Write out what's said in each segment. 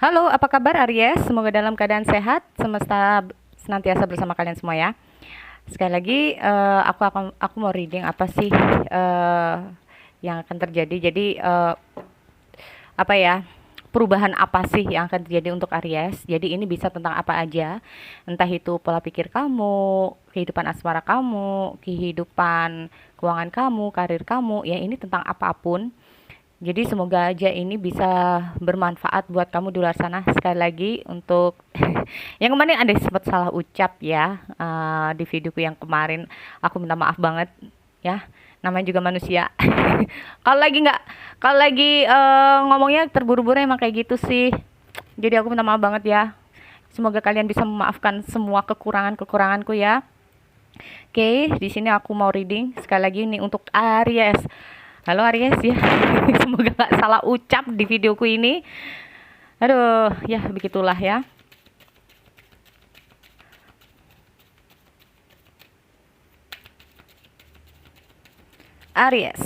Halo, apa kabar Aries? Semoga dalam keadaan sehat, semesta senantiasa bersama kalian semua ya. Sekali lagi, aku mau reading apa sih yang akan terjadi. Jadi apa ya? Perubahan apa sih yang akan terjadi untuk Aries? Jadi ini bisa tentang apa aja, entah itu pola pikir kamu, kehidupan asmara kamu, kehidupan keuangan kamu, karir kamu, ya ini tentang apapun. Jadi semoga aja ini bisa bermanfaat buat kamu di luar sana. Sekali lagi untuk yang kemarin ada sempat salah ucap ya di videoku yang kemarin. Aku minta maaf banget ya. Namanya juga manusia. Kalau lagi nggak, kalau lagi ngomongnya terburu-buru emang kayak gitu sih. Jadi aku minta maaf banget ya. Semoga kalian bisa memaafkan semua kekurangan-kekuranganku ya. Oke, di sini aku mau reading sekali lagi nih untuk Aries. Halo Aries ya. Semoga nggak salah ucap di videoku ini. Aduh, ya begitulah ya. Aries.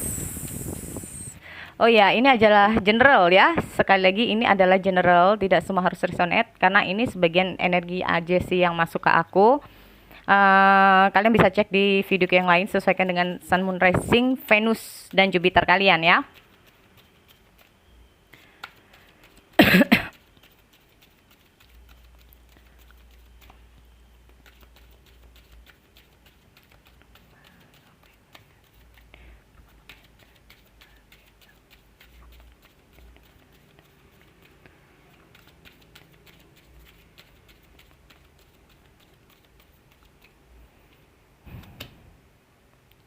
Oh ya, ini adalah general ya. Sekali lagi ini adalah general, tidak semua harus resonate karena ini sebagian energi aja sih yang masuk ke aku. Kalian bisa cek di video yang lain sesuaikan dengan Sun, Moon, Rising, Venus dan Jupiter kalian ya.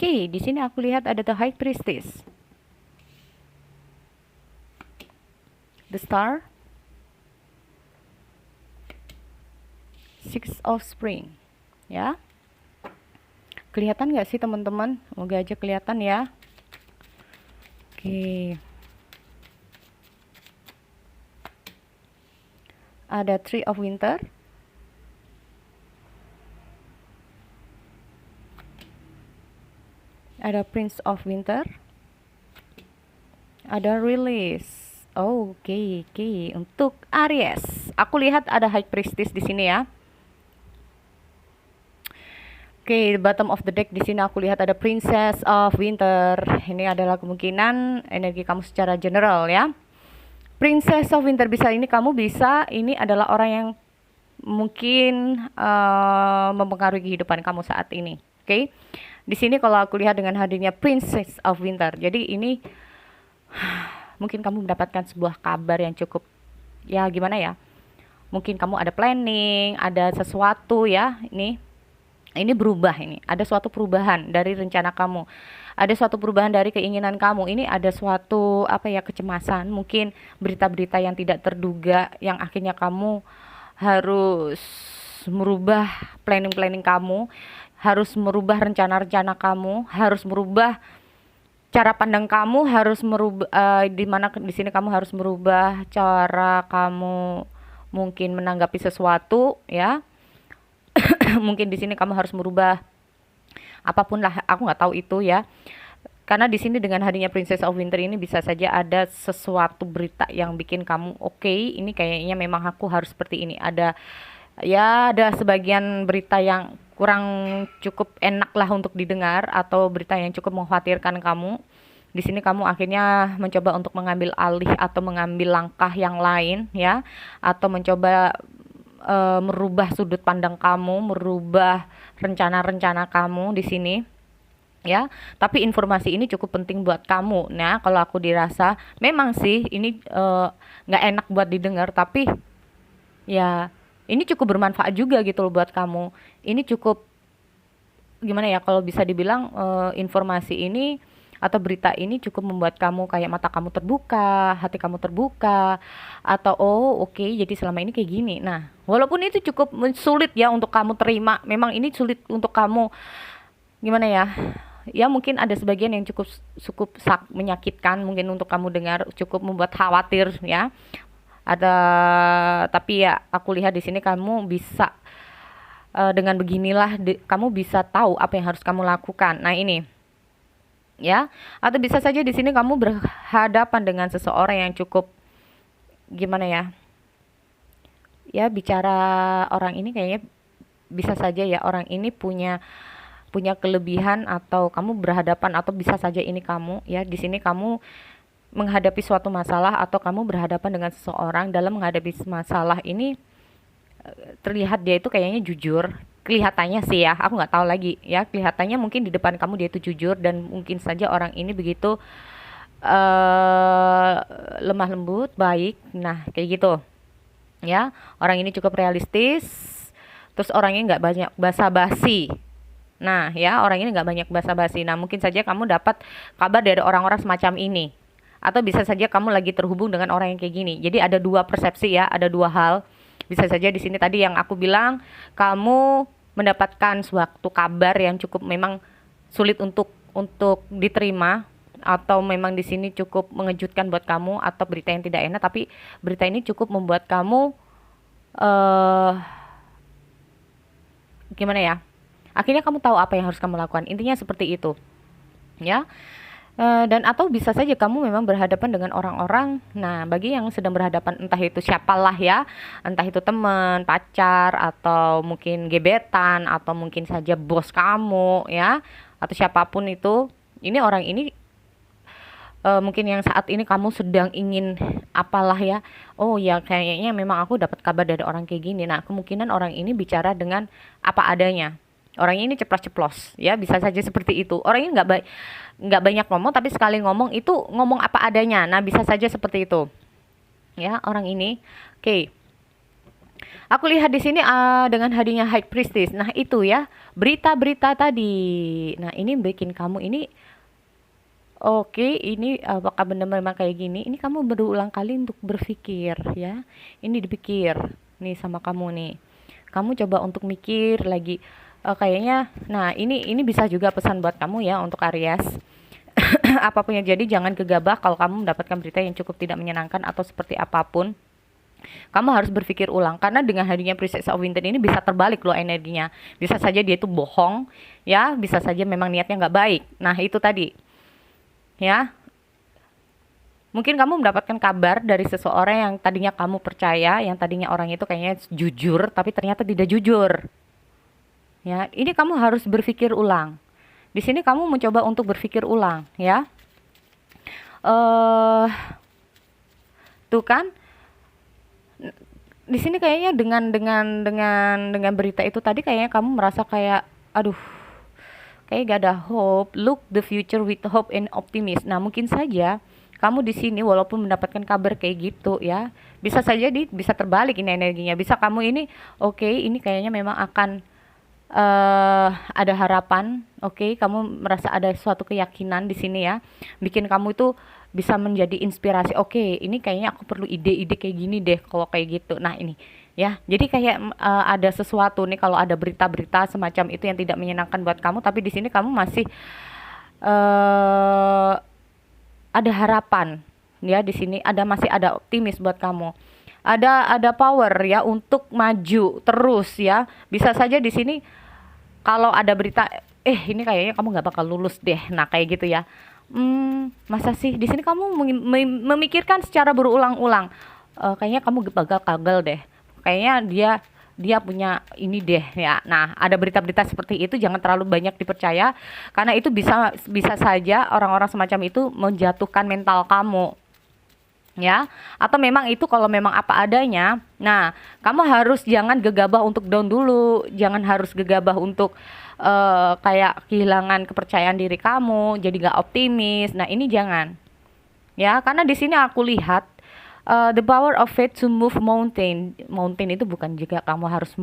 Oke, di sini aku lihat ada the High Priestess, the Star, Six of Spring, ya. Kelihatan nggak sih teman-teman? Semoga aja kelihatan ya. Oke. Ada Tree of Winter. Ada Prince of Winter. Ada Release. Oh, oke. Untuk Aries, aku lihat ada High Priestess di sini ya. Oke, bottom of the deck di sini aku lihat ada Princess of Winter. Ini adalah kemungkinan energi kamu secara general ya. Princess of Winter bisa ini kamu bisa ini adalah orang yang mungkin mempengaruhi kehidupan kamu saat ini. Oke. Di sini kalau aku lihat dengan hadirnya Princess of Winter. Jadi ini mungkin kamu mendapatkan sebuah kabar yang cukup ya gimana ya? Mungkin kamu ada planning, ada sesuatu ya, ini berubah ini. Ada suatu perubahan dari rencana kamu. Ada suatu perubahan dari keinginan kamu. Ini ada suatu apa ya kecemasan, mungkin berita-berita yang tidak terduga yang akhirnya kamu harus merubah planning-planning kamu, harus merubah rencana-rencana kamu, harus merubah cara pandang kamu, harus merubah di mana di sini kamu harus merubah cara kamu mungkin menanggapi sesuatu ya. Mungkin di sini kamu harus merubah apapun lah, aku nggak tahu itu ya. Karena di sini dengan hadirnya Princess of Winter ini bisa saja ada sesuatu berita yang bikin kamu oke, ini kayaknya memang aku harus seperti ini. Ada sebagian berita yang kurang cukup enak lah untuk didengar atau berita yang cukup mengkhawatirkan kamu. Di sini kamu akhirnya mencoba untuk mengambil alih atau mengambil langkah yang lain ya, atau mencoba merubah sudut pandang kamu, merubah rencana-rencana kamu di sini ya. Tapi informasi ini cukup penting buat kamu. Nah, kalau aku dirasa memang sih ini nggak enak buat didengar, tapi ya ini cukup bermanfaat juga gitu loh buat kamu. Ini cukup gimana ya kalau bisa dibilang informasi ini atau berita ini cukup membuat kamu kayak mata kamu terbuka, hati kamu terbuka, atau oh oke, jadi selama ini kayak gini. Nah, walaupun itu cukup sulit ya untuk kamu terima, memang ini sulit untuk kamu gimana ya? Ya mungkin ada sebagian yang cukup cukup menyakitkan mungkin untuk kamu dengar, cukup membuat khawatir ya. Ada tapi ya aku lihat di sini kamu bisa dengan beginilah kamu bisa tahu apa yang harus kamu lakukan. Nah, ini ya, atau bisa saja di sini kamu berhadapan dengan seseorang yang cukup gimana ya, ya bicara orang ini kayaknya bisa saja ya orang ini punya punya kelebihan atau kamu berhadapan atau bisa saja ini kamu ya di sini kamu menghadapi suatu masalah atau kamu berhadapan dengan seseorang dalam menghadapi masalah ini terlihat dia itu kayaknya jujur kelihatannya sih ya aku nggak tahu lagi ya kelihatannya mungkin di depan kamu dia itu jujur dan mungkin saja orang ini begitu eh lemah lembut baik nah kayak gitu ya orang ini cukup realistis terus orangnya nggak banyak basa-basi nah ya orang ini nggak banyak basa-basi nah mungkin saja kamu dapat kabar dari orang-orang semacam ini atau bisa saja kamu lagi terhubung dengan orang yang kayak gini jadi ada dua persepsi ya ada dua hal bisa saja di sini tadi yang aku bilang kamu mendapatkan suatu kabar yang cukup memang sulit untuk diterima atau memang di sini cukup mengejutkan buat kamu atau berita yang tidak enak tapi berita ini cukup membuat kamu eh gimana ya akhirnya kamu tahu apa yang harus kamu lakukan intinya seperti itu ya. Dan atau bisa saja kamu memang berhadapan dengan orang-orang nah bagi yang sedang berhadapan entah itu siapalah ya entah itu teman pacar atau mungkin gebetan atau mungkin saja bos kamu ya atau siapapun itu ini orang ini mungkin yang saat ini kamu sedang ingin apalah ya oh ya kayaknya memang aku dapat kabar dari orang kayak gini nah kemungkinan orang ini bicara dengan apa adanya orang ini ceplos-ceplos ya bisa saja seperti itu orang ini nggak banyak ngomong tapi sekali ngomong itu ngomong apa adanya nah bisa saja seperti itu ya orang ini oke. Aku lihat di sini dengan hadirnya High Priestess nah itu ya berita-berita tadi nah ini bikin kamu ini oke, ini apakah benar-benar kayak gini? Ini kamu berulang kali untuk berpikir ya. Ini dipikir nih sama kamu nih. Kamu coba untuk mikir lagi. Kayaknya, nah ini bisa juga pesan buat kamu ya untuk Aries. Apapun yang jadi jangan gegabah kalau kamu mendapatkan berita yang cukup tidak menyenangkan atau seperti apapun. Kamu harus berpikir ulang karena dengan hadirnya Princess of Winter ini bisa terbalik loh energinya. Bisa saja dia itu bohong, ya, bisa saja memang niatnya nggak baik. Nah itu tadi. Ya, mungkin kamu mendapatkan kabar dari seseorang yang tadinya kamu percaya, yang tadinya orang itu kayaknya jujur, tapi ternyata tidak jujur. Ya, ini kamu harus berpikir ulang. Di sini kamu mencoba untuk berpikir ulang, ya. Tuh kan, di sini kayaknya dengan berita itu tadi kayaknya kamu merasa kayak, aduh, kayak gak ada hope. Look the future with hope and optimism. Nah mungkin saja kamu di sini walaupun mendapatkan kabar kayak gitu ya, bisa saja bisa terbalik ini energinya. Bisa kamu ini oke, ini kayaknya memang akan ada harapan. Oke, kamu merasa ada suatu keyakinan di sini ya, bikin kamu itu bisa menjadi inspirasi. Oke, ini kayaknya aku perlu ide-ide kayak gini deh kalau kayak gitu. Nah ini ya jadi kayak ada sesuatu nih kalau ada berita-berita semacam itu yang tidak menyenangkan buat kamu tapi di sini kamu masih uh, ada harapan ya di sini masih ada optimis buat kamu ada power ya untuk maju terus ya bisa saja di sini kalau ada berita ini kayaknya kamu nggak bakal lulus deh nah kayak gitu ya masa sih di sini kamu memikirkan secara berulang-ulang kayaknya kamu bakal gagal deh kayaknya dia punya ini deh ya. Nah, ada berita-berita seperti itu jangan terlalu banyak dipercaya karena itu bisa saja orang-orang semacam itu menjatuhkan mental kamu. Ya, atau memang itu kalau memang apa adanya. Nah, kamu harus jangan gegabah untuk down dulu, jangan harus gegabah untuk kayak kehilangan kepercayaan diri kamu, jadi gak optimis. Nah, ini jangan. Ya, karena di sini aku lihat the power of faith to move mountain. Mountain itu bukan juga kamu harus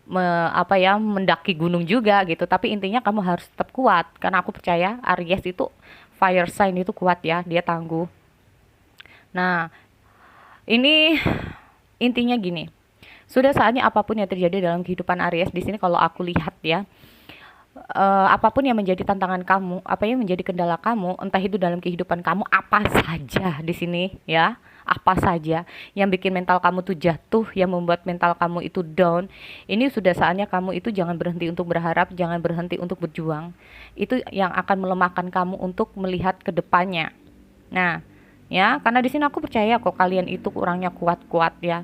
mendaki gunung juga gitu. Tapi intinya kamu harus tetap kuat. Karena aku percaya Aries itu fire sign itu kuat ya. Dia tangguh. Nah, ini intinya gini. Sudah saatnya apapun yang terjadi dalam kehidupan Aries di sini kalau aku lihat ya. Apapun yang menjadi tantangan kamu, apa yang menjadi kendala kamu, entah itu dalam kehidupan kamu apa saja di sini ya, apa saja yang bikin mental kamu tuh jatuh, yang membuat mental kamu itu down, ini sudah saatnya kamu itu jangan berhenti untuk berharap, jangan berhenti untuk berjuang. Itu yang akan melemahkan kamu untuk melihat ke depannya. Nah, ya, karena di sini aku percaya kok kalian itu kurangnya kuat-kuat ya.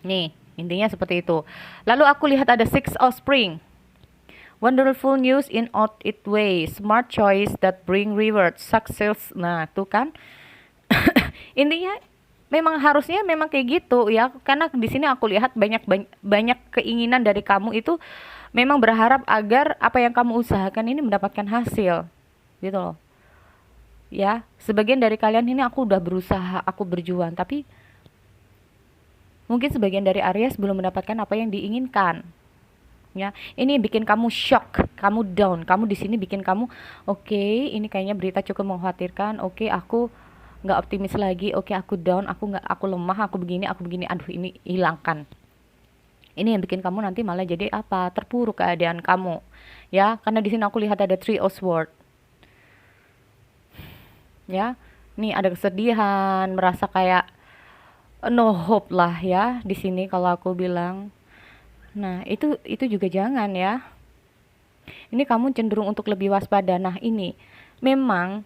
Nih, intinya seperti itu. Lalu aku lihat ada Six of Spring. Wonderful news in odd it way, smart choice that bring reward, success. Nah, tuh kan. Intinya memang harusnya memang kayak gitu ya. Karena di sini aku lihat banyak keinginan dari kamu itu memang berharap agar apa yang kamu usahakan ini mendapatkan hasil. Gitu loh. Ya, sebagian dari kalian ini aku udah berusaha, aku berjuang, tapi mungkin sebagian dari Aries belum mendapatkan apa yang diinginkan. Ya, ini bikin kamu shock, kamu down, kamu di sini bikin kamu oke, ini kayaknya berita cukup mengkhawatirkan, oke, aku nggak optimis lagi, oke, aku down, aku lemah, aku begini, aduh, ini hilangkan. Ini yang bikin kamu nanti malah jadi apa, terpuruk keadaan kamu, ya, karena di sini aku lihat ada Three of Swords, ya, nih ada kesedihan, merasa kayak no hope lah ya di sini kalau aku bilang. Nah, itu juga jangan ya. Ini kamu cenderung untuk lebih waspada. Nah, ini memang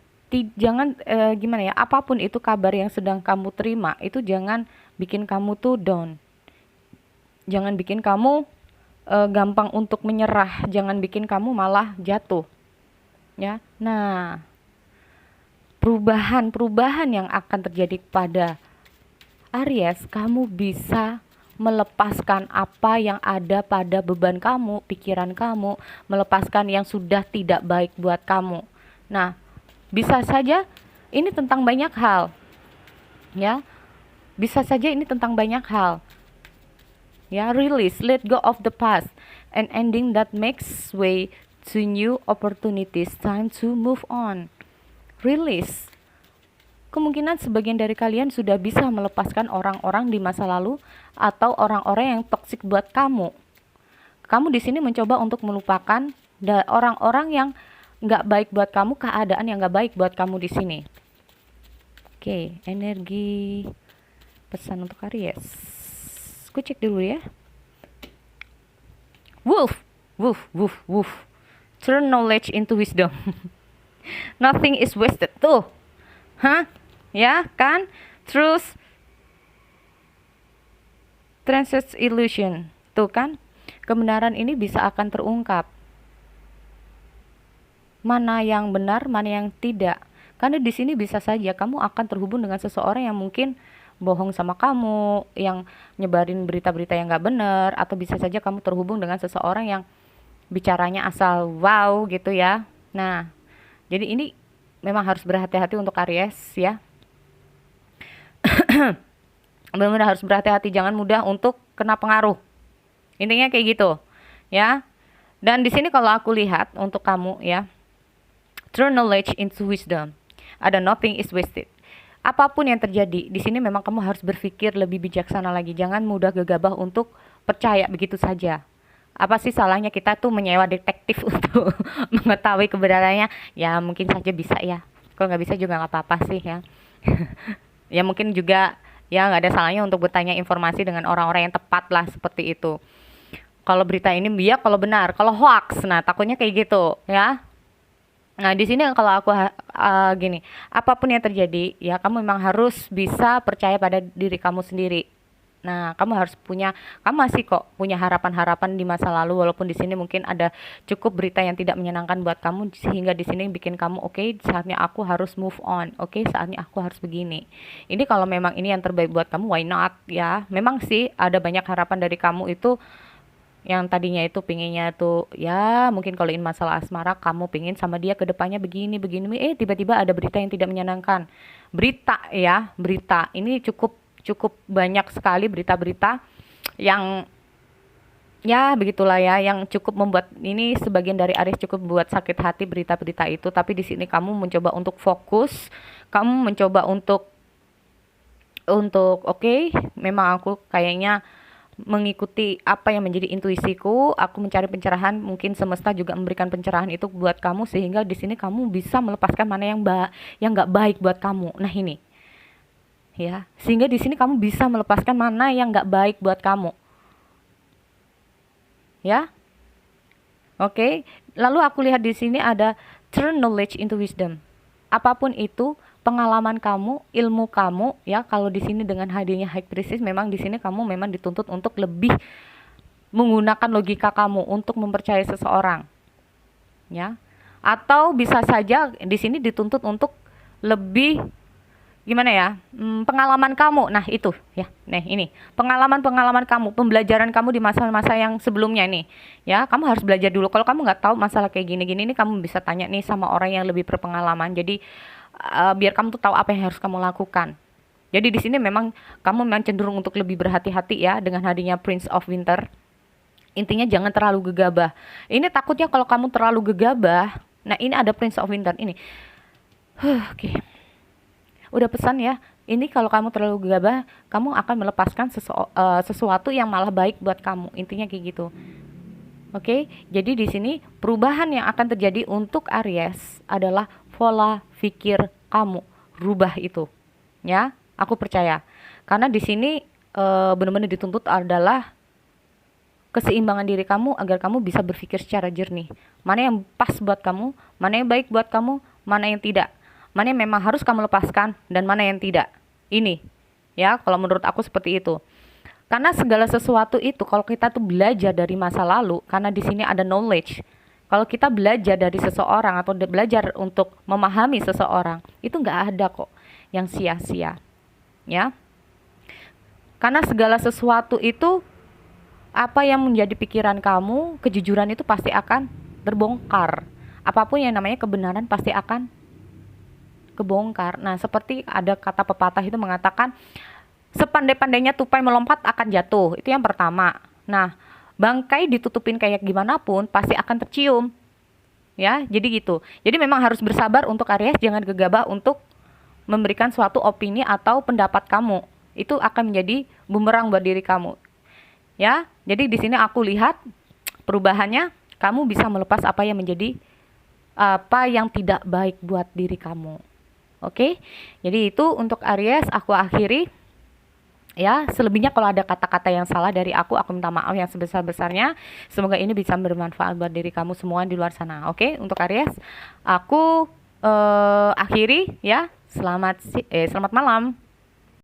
jangan gimana ya, apapun itu kabar yang sedang kamu terima, itu jangan bikin kamu tuh down. Jangan bikin kamu gampang untuk menyerah, jangan bikin kamu malah jatuh. Ya. Nah, perubahan yang akan terjadi pada Aries, kamu bisa melepaskan apa yang ada pada beban kamu, pikiran kamu, melepaskan yang sudah tidak baik buat kamu. Nah, bisa saja ini tentang banyak hal. Ya. Bisa saja ini tentang banyak hal. Ya, release, let go of the past and ending that makes way to new opportunities, time to move on. Release. Kemungkinan sebagian dari kalian sudah bisa melepaskan orang-orang di masa lalu atau orang-orang yang toksik buat kamu. Kamu di sini mencoba untuk melupakan orang-orang yang nggak baik buat kamu, keadaan yang nggak baik buat kamu di sini. Oke, energi pesan untuk Aries. Aku cek dulu ya. Wolf, wolf, wolf, wolf. Turn knowledge into wisdom. Nothing is wasted. Tuh. Hah? Ya kan? Terus Transcend illusion. Tuh kan? Kebenaran ini bisa akan terungkap. Mana yang benar, mana yang tidak. Karena di sini bisa saja kamu akan terhubung dengan seseorang yang mungkin bohong sama kamu, yang nyebarin berita-berita yang gak benar, atau bisa saja kamu terhubung dengan seseorang yang bicaranya asal wow gitu ya. Nah, jadi ini memang harus berhati-hati untuk Aries ya. Benar-benar harus berhati-hati, jangan mudah untuk kena pengaruh. Intinya kayak gitu, ya. Dan di sini kalau aku lihat untuk kamu ya, turn knowledge into wisdom. Ada nothing is wasted. Apapun yang terjadi, di sini memang kamu harus berpikir lebih bijaksana lagi. Jangan mudah gegabah untuk percaya begitu saja. Apa sih salahnya kita tuh menyewa detektif untuk mengetahui kebenarannya? Ya mungkin saja bisa ya. Kalau nggak bisa juga nggak apa-apa sih ya. Ya mungkin juga ya nggak ada salahnya untuk bertanya informasi dengan orang-orang yang tepat lah seperti itu. Kalau berita ini biar kalau benar, kalau hoax, nah takutnya kayak gitu ya. Nah di sini kalau aku gini, apapun yang terjadi ya kamu memang harus bisa percaya pada diri kamu sendiri. Nah kamu harus kamu masih kok punya harapan-harapan di masa lalu, walaupun di sini mungkin ada cukup berita yang tidak menyenangkan buat kamu, sehingga di sini bikin kamu oke, saatnya aku harus move on, oke, saatnya aku harus begini. Ini kalau memang ini yang terbaik buat kamu, why not ya. Memang sih ada banyak harapan dari kamu itu, yang tadinya itu pinginnya tuh ya mungkin kalau ini masalah asmara, kamu pingin sama dia ke depannya begini tiba-tiba ada berita yang tidak menyenangkan. Berita ya, berita ini cukup banyak sekali berita-berita yang ya begitulah ya, yang cukup membuat ini sebagian dari Aries cukup membuat sakit hati berita-berita itu. Tapi di sini kamu mencoba untuk fokus, kamu mencoba untuk oke, memang aku kayaknya mengikuti apa yang menjadi intuisiku, aku mencari pencerahan, mungkin semesta juga memberikan pencerahan itu buat kamu, sehingga di sini kamu bisa melepaskan mana yang nggak baik buat kamu. Nah ini ya, sehingga di sini kamu bisa melepaskan mana yang nggak baik buat kamu ya. Oke, lalu aku lihat di sini ada turn knowledge into wisdom. Apapun itu, pengalaman kamu, ilmu kamu, ya. Kalau di sini dengan hadirnya High Priestess, memang di sini kamu memang dituntut untuk lebih menggunakan logika kamu untuk mempercayai seseorang, ya. Atau bisa saja di sini dituntut untuk lebih gimana ya, pengalaman kamu. Nah itu ya, nih ini pengalaman kamu, pembelajaran kamu di masa-masa yang sebelumnya nih, ya. Kamu harus belajar dulu. Kalau kamu nggak tahu masalah kayak gini-gini ini, kamu bisa tanya nih sama orang yang lebih berpengalaman. Jadi biar kamu tuh tahu apa yang harus kamu lakukan. Jadi di sini memang kamu memang cenderung untuk lebih berhati-hati ya dengan hadirnya Prince of Winter. Intinya jangan terlalu gegabah. Ini takutnya kalau kamu terlalu gegabah. Nah ini ada Prince of Winter ini. Oke. Udah pesan ya. Ini kalau kamu terlalu gegabah, kamu akan melepaskan sesuatu yang malah baik buat kamu. Intinya kayak gitu. Oke. Jadi di sini perubahan yang akan terjadi untuk Aries adalah pola pikir kamu. Rubah itu. Ya, aku percaya. Karena di sini benar-benar dituntut adalah keseimbangan diri kamu agar kamu bisa berpikir secara jernih. Mana yang pas buat kamu, mana yang baik buat kamu, mana yang tidak. Mana yang memang harus kamu lepaskan dan mana yang tidak. Ini, ya, kalau menurut aku seperti itu. Karena segala sesuatu itu kalau kita tuh belajar dari masa lalu, karena di sini ada knowledge. Kalau kita belajar dari seseorang atau belajar untuk memahami seseorang, itu nggak ada kok yang sia-sia, ya. Karena segala sesuatu itu, apa yang menjadi pikiran kamu, kejujuran itu pasti akan terbongkar. Apapun yang namanya kebenaran pasti akan kebongkar. Nah, seperti ada kata pepatah itu mengatakan, sepandai-pandainya tupai melompat akan jatuh. Itu yang pertama. Nah, bangkai ditutupin kayak gimana pun pasti akan tercium. Ya, jadi gitu. Jadi memang harus bersabar untuk Aries, jangan gegabah untuk memberikan suatu opini atau pendapat kamu. Itu akan menjadi bumerang buat diri kamu. Ya, jadi di sini aku lihat perubahannya, kamu bisa melepas apa yang tidak baik buat diri kamu. Oke? Jadi itu untuk Aries aku akhiri. Ya, selebihnya kalau ada kata-kata yang salah dari aku minta maaf yang sebesar-besarnya. Semoga ini bisa bermanfaat buat diri kamu semua di luar sana. Oke, untuk Aries, aku akhiri ya. Selamat malam.